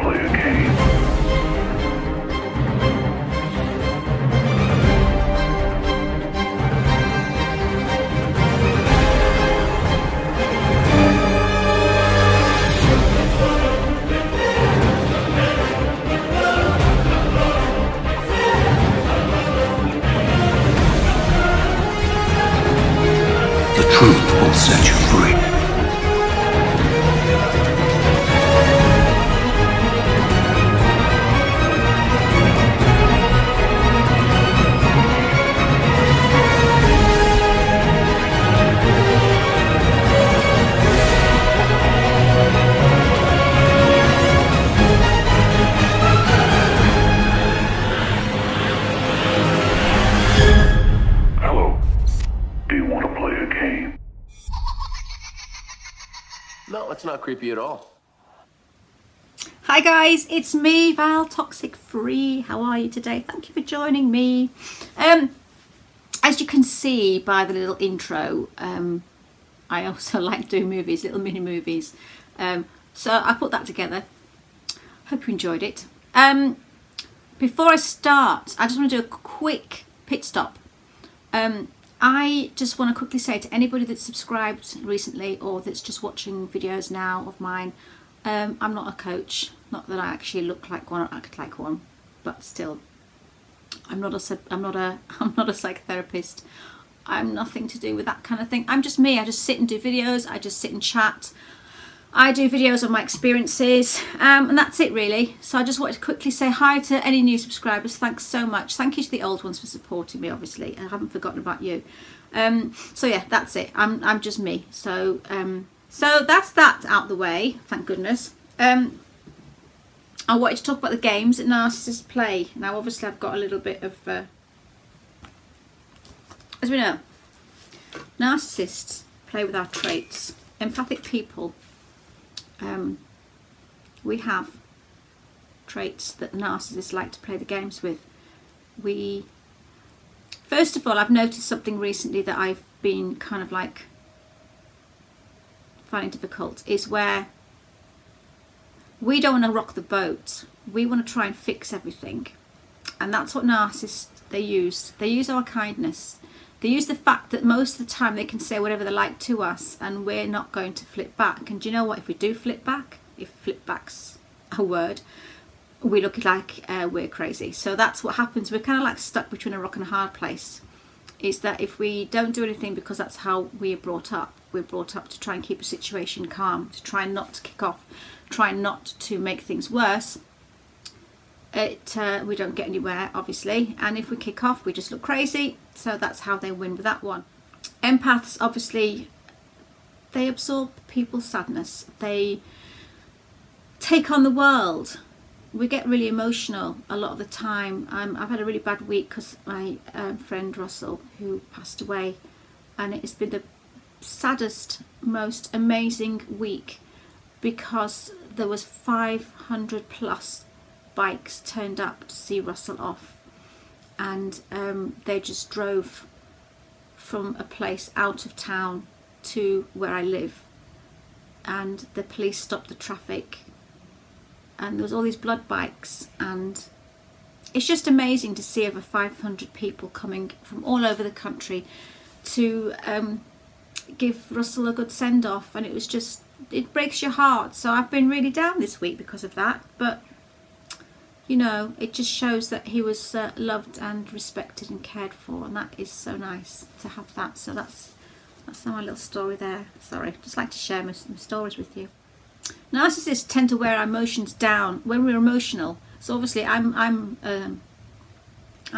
play a game? The truth will set you free. Hello. Do you want to play a game? No, it's not creepy at all. Hi guys, it's me, Val, Toxic Free. How are you today? Thank you for joining me. As you can see by the little intro, I also like doing movies, little mini movies. So I put that together. Hope you enjoyed it. Before I start, I just want to do a quick pit stop. I just want to quickly say to anybody that's subscribed recently or that's just watching videos now of mine, I'm not a coach. Not that I actually look like one or act like one, but still, I'm not a psychotherapist. I'm nothing to do with that kind of thing. I'm just me. I just sit and do videos. I just sit and chat. I do videos on my experiences, and that's it really. So I just wanted to quickly say hi to any new subscribers. Thanks so much. Thank you to the old ones for supporting me, obviously. I haven't forgotten about you. So yeah, that's it. I'm just me. So so that's that out the way, thank goodness. I wanted to talk about the games that narcissists play. Now obviously I've got a little bit of, as we know, narcissists play with our traits. Empathic people, we have traits that the narcissists like to play the games with. First of all, I've noticed something recently that I've been kind of like finding difficult, is where we don't want to rock the boat. We want to try and fix everything. And that's what narcissists, they use. They use our kindness. They use the fact that most of the time they can say whatever they like to us and we're not going to flip back. And do you know what? If we do flip back, if flip back's a word, we look like we're crazy. So that's what happens. We're kind of like stuck between a rock and a hard place. Is that if we don't do anything, because that's how we're brought up to try and keep a situation calm, to try not to kick off, try not to make things worse, we don't get anywhere, obviously. And if we kick off, we just look crazy. So that's how they win with that one. Empaths, obviously, they absorb people's sadness. They take on the world. We get really emotional a lot of the time. I've had a really bad week because my friend Russell, who passed away, and it's been the saddest, most amazing week, because there was 500 plus bikes turned up to see Russell off, and they just drove from a place out of town to where I live, and the police stopped the traffic, and there was all these blood bikes, and it's just amazing to see over 500 people coming from all over the country to give Russell a good send-off. And it was just, it breaks your heart. So I've been really down this week because of that, but you know, it just shows that he was loved and respected and cared for, and that is so nice to have that. So that's my little story there. Sorry, just like to share my stories with you. Narcissists tend to wear our emotions down when we're emotional. So obviously I'm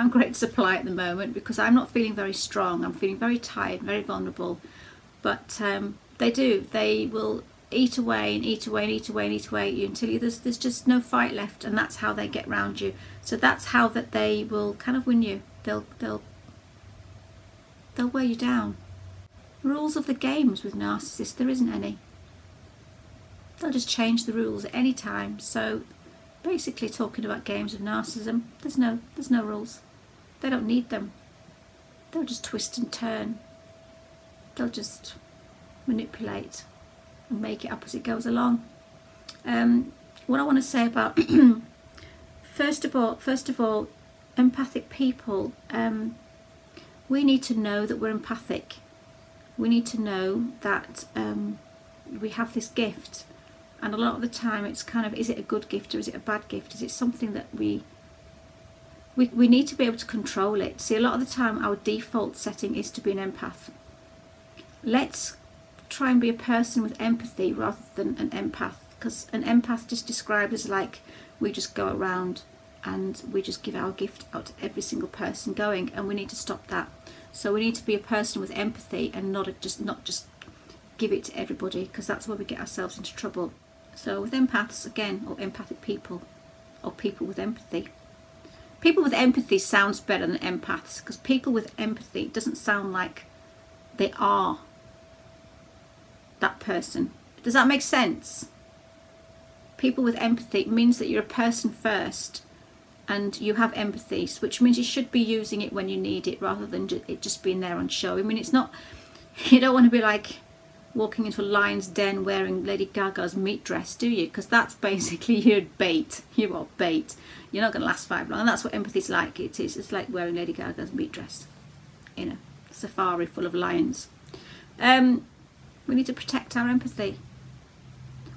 great supply at the moment because I'm not feeling very strong. I'm feeling very tired, very vulnerable. But they will eat away and eat away and eat away and eat away at you until there's just no fight left, and that's how they get round you. So that's how that they will kind of win you. They'll wear you down. Rules of the games with narcissists, there isn't any. They'll just change the rules at any time. So basically, talking about games of narcissism, there's no rules. They don't need them. They'll just twist and turn. They'll just manipulate and make it up as it goes along. what I want to say about first of all, empathic people, we need to know that we're empathic. We need to know that we have this gift, and a lot of the time it's kind of, is it a good gift or is it a bad gift? Is it something that we need to be able to control it? See, a lot of the time our default setting is to be an empath. Let's try and be a person with empathy rather than an empath, because an empath just described as like, we just go around and we just give our gift out to every single person going, and we need to stop that. So we need to be a person with empathy and not just give it to everybody, because that's where we get ourselves into trouble. So with empaths, again, or empathic people, or people with empathy. People with empathy sounds better than empaths, because people with empathy doesn't sound like they are that person. Does that make sense? People with empathy means that you're a person first and you have empathy, which means you should be using it when you need it rather than it just being there on show. I mean, it's not, you don't want to be like walking into a lion's den wearing Lady Gaga's meat dress, do you? Because that's basically your bait. You are bait. You're not going to last very long. And that's what empathy's like. It's like wearing Lady Gaga's meat dress in a safari full of lions. We need to protect our empathy.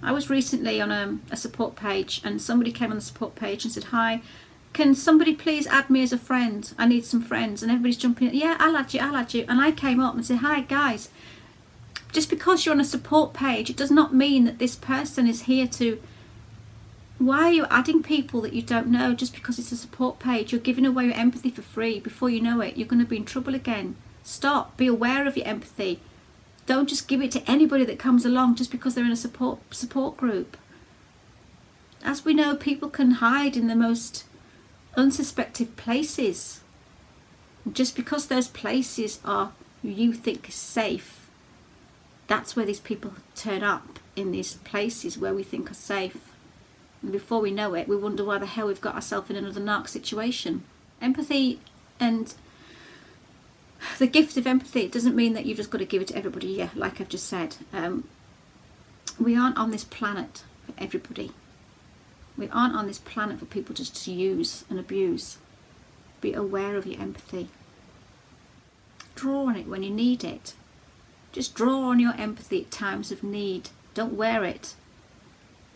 I was recently on a support page, and somebody came on the support page and said, hi, can somebody please add me as a friend? I need some friends. And everybody's jumping in, yeah, I'll add you. And I came up and said, hi guys, just because you're on a support page, it does not mean that this person is here to, why are you adding people that you don't know just because it's a support page? You're giving away your empathy for free. Before you know it, you're going to be in trouble again. Stop. Be aware of your empathy. Don't just give it to anybody that comes along just because they're in a support group. As we know, people can hide in the most unsuspected places. Just because those places are, you think, safe, that's where these people turn up, in these places where we think are safe. And before we know it, we wonder why the hell we've got ourselves in another narc situation. Empathy and the gift of empathy, it doesn't mean that you've just got to give it to everybody. Yeah, like I've just said, we aren't on this planet for everybody. We aren't on this planet for people just to use and abuse. Be aware of your empathy. Draw on it when you need it. Just draw on your empathy at times of need. Don't wear it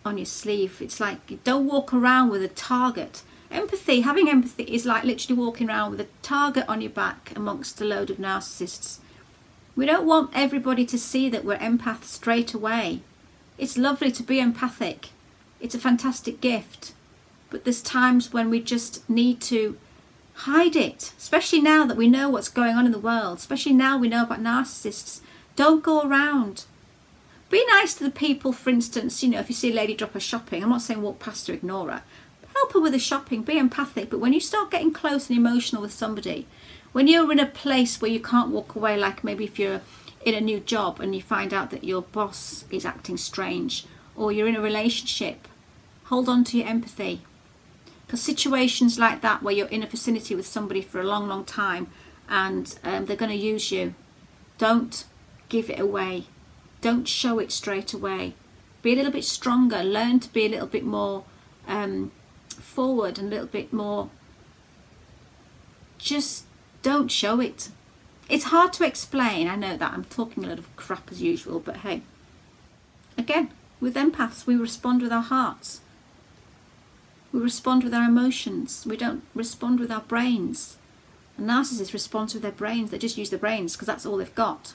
on your sleeve. It's like, don't walk around with a target. Empathy, having empathy is like literally walking around with a target on your back amongst a load of narcissists. We don't want everybody to see that we're empaths straight away. It's lovely to be empathic. It's a fantastic gift. But there's times when we just need to hide it, especially now that we know what's going on in the world, especially now we know about narcissists. Don't go around. Be nice to the people, for instance, you know, if you see a lady drop her shopping, I'm not saying walk past her, ignore her. Help her with the shopping, be empathic. But when you start getting close and emotional with somebody, when you're in a place where you can't walk away, like maybe if you're in a new job and you find out that your boss is acting strange, or you're in a relationship, hold on to your empathy. Because situations like that, where you're in a vicinity with somebody for a long, long time and they're going to use you, don't give it away. Don't show it straight away. Be a little bit stronger. Learn to be a little bit more forward and a little bit more, just don't show it. It's hard to explain, I know that I'm talking a lot of crap as usual, but hey, again, with empaths we respond with our hearts, we respond with our emotions, we don't respond with our brains. A narcissist responds with their brains. They just use their brains because that's all they've got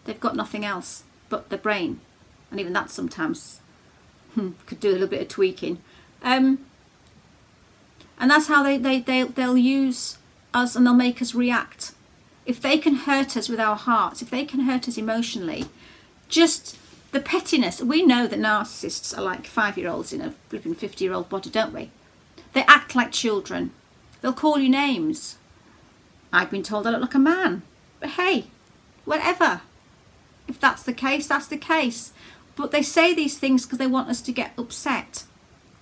nothing else but their brain, and even that sometimes could do a little bit of tweaking. And that's how they'll use us, and they'll make us react. If they can hurt us with our hearts, if they can hurt us emotionally, just the pettiness. We know that narcissists are like 5-year-olds in a flipping 50-year-old body, don't we? They act like children. They'll call you names. I've been told I look like a man. But hey, whatever. If that's the case, that's the case. But they say these things because they want us to get upset.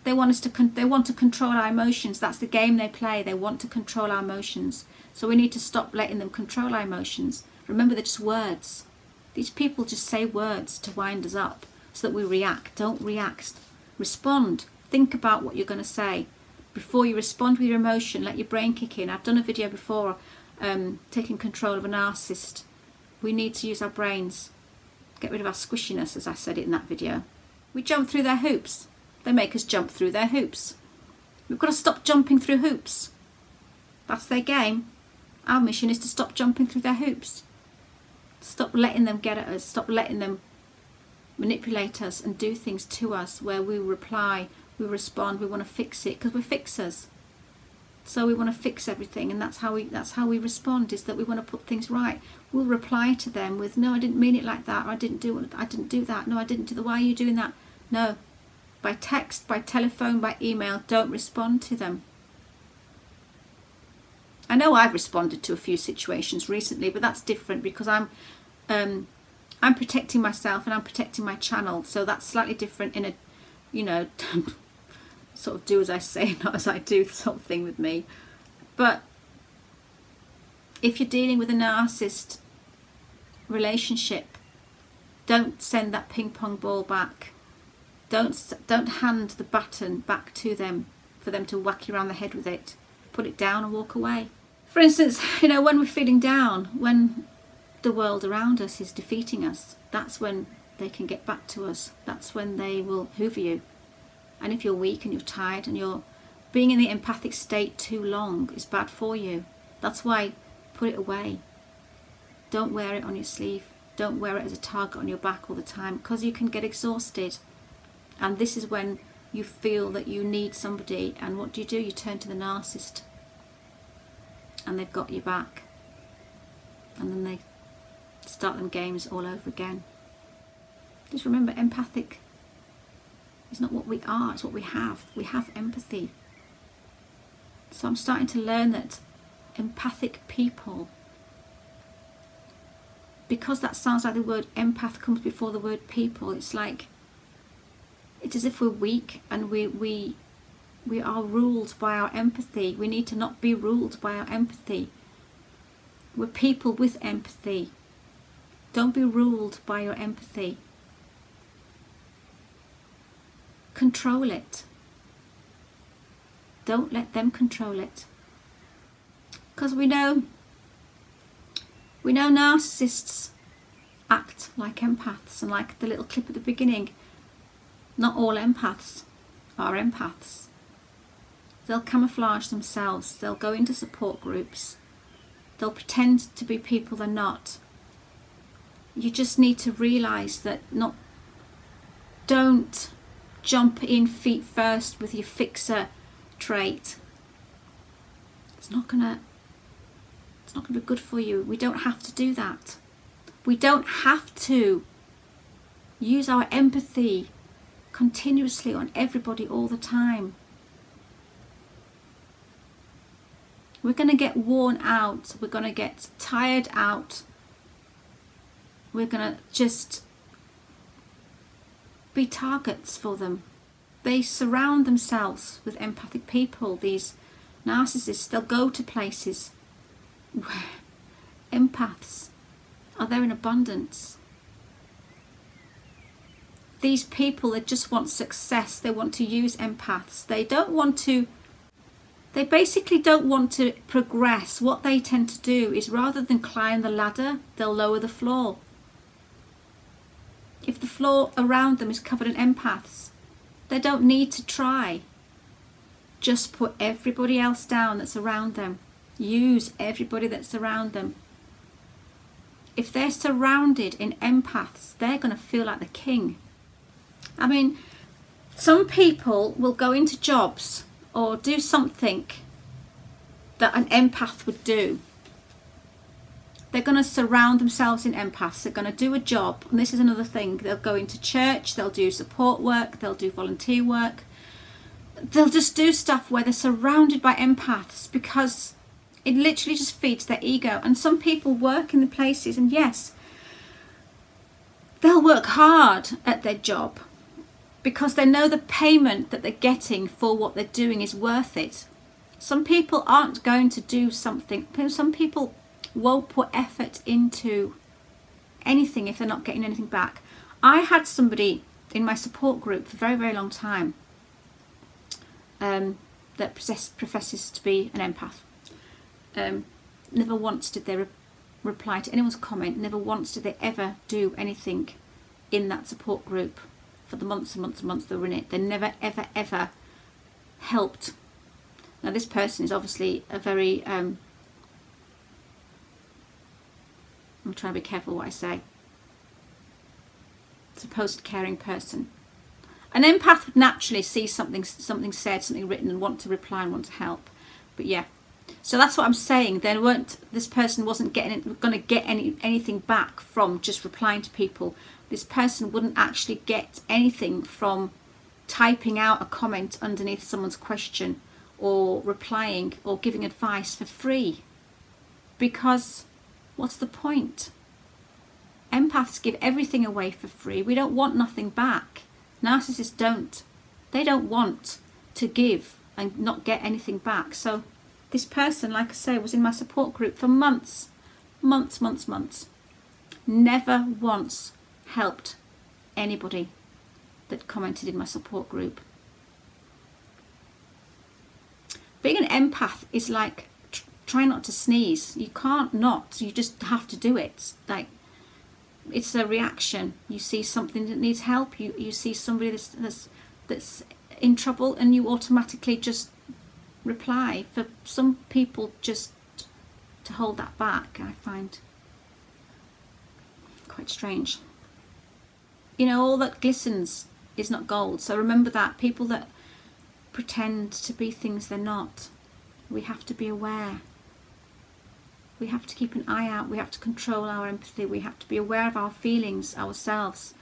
They want us to they want to control our emotions. That's the game they play. They want to control our emotions. So we need to stop letting them control our emotions. Remember, they're just words. These people just say words to wind us up so that we react. Don't react. Respond. Think about what you're going to say before you respond with your emotion. Let your brain kick in. I've done a video before, taking control of a narcissist. We need to use our brains. Get rid of our squishiness, as I said it in that video. We jump through their hoops. They make us jump through their hoops. We've got to stop jumping through hoops. That's their game. Our mission is to stop jumping through their hoops. Stop letting them get at us. Stop letting them manipulate us and do things to us where we reply, we respond, we want to fix it, because we're fixers. So we want to fix everything, and that's how we respond, is that we want to put things right. We'll reply to them with, no, I didn't mean it like that, or I didn't do that, no, I didn't do that, why are you doing that? No. By text, by telephone, by email, don't respond to them. I know I've responded to a few situations recently, but that's different because I'm protecting myself and I'm protecting my channel. So that's slightly different in a, you know, sort of do as I say, not as I do something with me. But if you're dealing with a narcissist relationship, don't send that ping pong ball back. Don't hand the baton back to them for them to whack you around the head with it. Put it down and walk away. For instance, you know, when we're feeling down, when the world around us is defeating us, that's when they can get back to us. That's when they will hoover you. And if you're weak and you're tired and you're being in the empathic state too long is bad for you. That's why put it away. Don't wear it on your sleeve. Don't wear it as a target on your back all the time, because you can get exhausted. And this is when you feel that you need somebody, and what do? You turn to the narcissist. And they've got your back. And then they start them games all over again. Just remember, empathic is not what we are, it's what we have. We have empathy. So I'm starting to learn that empathic people, because that sounds like the word empath comes before the word people, it's like, it's as if we're weak and we are ruled by our empathy. We need to not be ruled by our empathy. We're people with empathy. Don't be ruled by your empathy. Control it. Don't let them control it. Because we know narcissists act like empaths, and like the little clip at the beginning, not all empaths are empaths. They'll camouflage themselves. They'll go into support groups. They'll pretend to be people they're not. You just need to realise that don't jump in feet first with your fixer trait. It's not gonna be good for you. We don't have to do that. We don't have to use our empathy continuously on everybody all the time. We're going to get worn out. We're going to get tired out. We're going to just be targets for them. They surround themselves with empathic people. These narcissists, they'll go to places where empaths are there in abundance. These people that just want success, they want to use empaths. They basically don't want to progress. What they tend to do is, rather than climb the ladder, they'll lower the floor. If the floor around them is covered in empaths, they don't need to try. Just put everybody else down that's around them. Use everybody that's around them. If they're surrounded in empaths, they're going to feel like the king. I mean, some people will go into jobs or do something that an empath would do. They're going to surround themselves in empaths. They're going to do a job, and this is another thing. They'll go into church, they'll do support work, they'll do volunteer work. They'll just do stuff where they're surrounded by empaths because it literally just feeds their ego. And some people work in the places, and yes, they'll work hard at their job because they know the payment that they're getting for what they're doing is worth it. Some people aren't going to do something. Some people won't put effort into anything if they're not getting anything back. I had somebody in my support group for a very, very long time, that professes to be an empath. Never once did they reply to anyone's comment. Never once did they ever do anything in that support group for the months and months and months they were in it. They never ever ever helped. Now this person is obviously a very I'm trying to be careful what I say, supposed caring person. An empath would naturally see something said, something written, and want to reply and want to help. But yeah, so that's what I'm saying. This person wasn't going to get anything back from just replying to people. This person wouldn't actually get anything from typing out a comment underneath someone's question or replying or giving advice for free. Because what's the point? Empaths give everything away for free. We don't want nothing back. Narcissists don't. They don't want to give and not get anything back. So this person, like I say, was in my support group for months. Never once helped anybody that commented in my support group. Being an empath is like try not to sneeze. You can't not. You just have to do it. Like, it's a reaction. You see something that needs help. You see somebody that's in trouble, and you automatically just reply. For some people, just to hold that back, I find quite strange. You know, all that glistens is not gold. So remember that. People that pretend to be things they're not, we have to be aware. We have to keep an eye out. We have to control our empathy. We have to be aware of our feelings ourselves.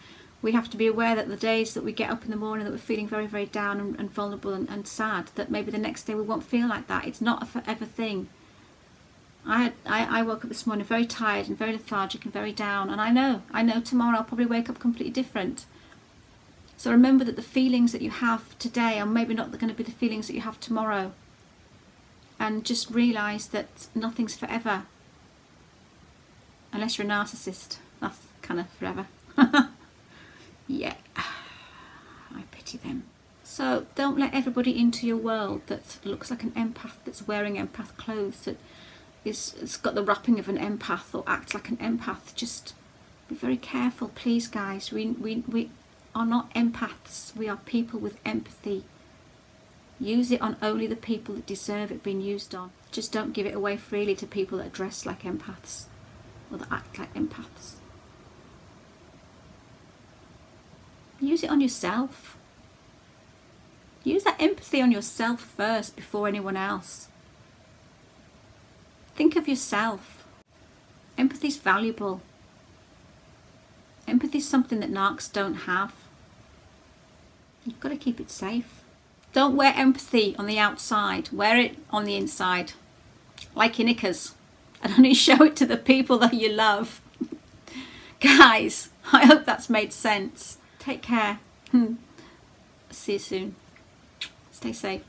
We have to be aware that the days that we get up in the morning that we're feeling very, very down and vulnerable and sad, that maybe the next day we won't feel like that. It's not a forever thing. I woke up this morning very tired and very lethargic and very down, and I know tomorrow I'll probably wake up completely different. So remember that the feelings that you have today are maybe not going to be the feelings that you have tomorrow. And just realise that nothing's forever. Unless you're a narcissist. That's kind of forever. Yeah. I pity them. So don't let everybody into your world that looks like an empath, that's wearing empath clothes, that it's got the wrapping of an empath or acts like an empath. Just be very careful, please, guys. We are not empaths. We are people with empathy. Use it on only the people that deserve it being used on. Just don't give it away freely to people that are dressed like empaths or that act like empaths. Use it on yourself. Use that empathy on yourself first before anyone else. Think of yourself. Empathy is valuable. Empathy is something that narcs don't have. You've got to keep it safe. Don't wear empathy on the outside. Wear it on the inside. Like your knickers. And only show it to the people that you love. Guys, I hope that's made sense. Take care. See you soon. Stay safe.